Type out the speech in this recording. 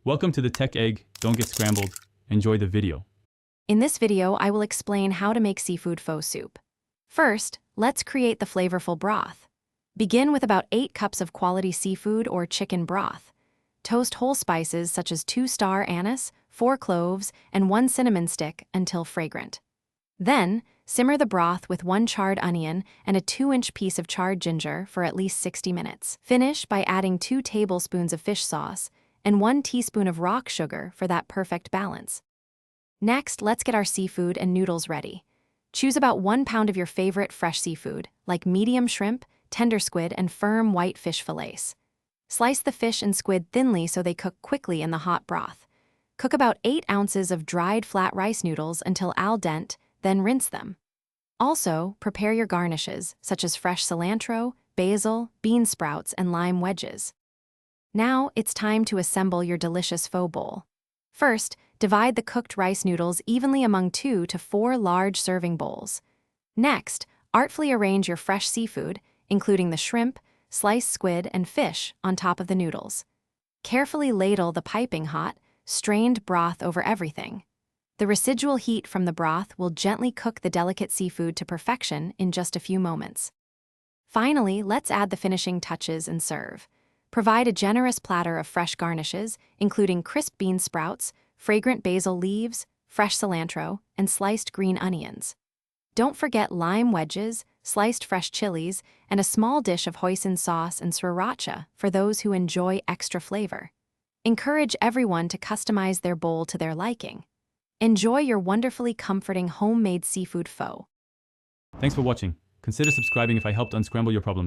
Welcome to the Tech Egg. Don't get scrambled. Enjoy the video. In this video, I will explain how to make seafood faux soup. First, let's create the flavorful broth. Begin with about 8 cups of quality seafood or chicken broth. Toast whole spices such as 2-star anise, 4 cloves, and 1 cinnamon stick until fragrant. Then, simmer the broth with 1 charred onion and a 2-inch piece of charred ginger for at least 60 minutes. Finish by adding 2 tablespoons of fish sauce and 1 teaspoon of rock sugar for that perfect balance. Next, let's get our seafood and noodles ready. Choose about 1 pound of your favorite fresh seafood, like medium shrimp, tender squid, and firm white fish fillets. Slice the fish and squid thinly so they cook quickly in the hot broth. Cook about 8 ounces of dried flat rice noodles until al dente, then rinse them. Also, prepare your garnishes, such as fresh cilantro, basil, bean sprouts, and lime wedges. Now, it's time to assemble your delicious faux bowl. First, divide the cooked rice noodles evenly among 2 to 4 large serving bowls. Next, artfully arrange your fresh seafood, including the shrimp, sliced squid, and fish, on top of the noodles. Carefully ladle the piping hot, strained broth over everything. The residual heat from the broth will gently cook the delicate seafood to perfection in just a few moments. Finally, let's add the finishing touches and serve. Provide a generous platter of fresh garnishes, including crisp bean sprouts, fragrant basil leaves, fresh cilantro, and sliced green onions. Don't forget lime wedges, sliced fresh chilies, and a small dish of hoisin sauce and sriracha for those who enjoy extra flavor. Encourage everyone to customize their bowl to their liking. Enjoy your wonderfully comforting homemade seafood faux. Thanks for watching. Consider subscribing if I helped unscramble your problems.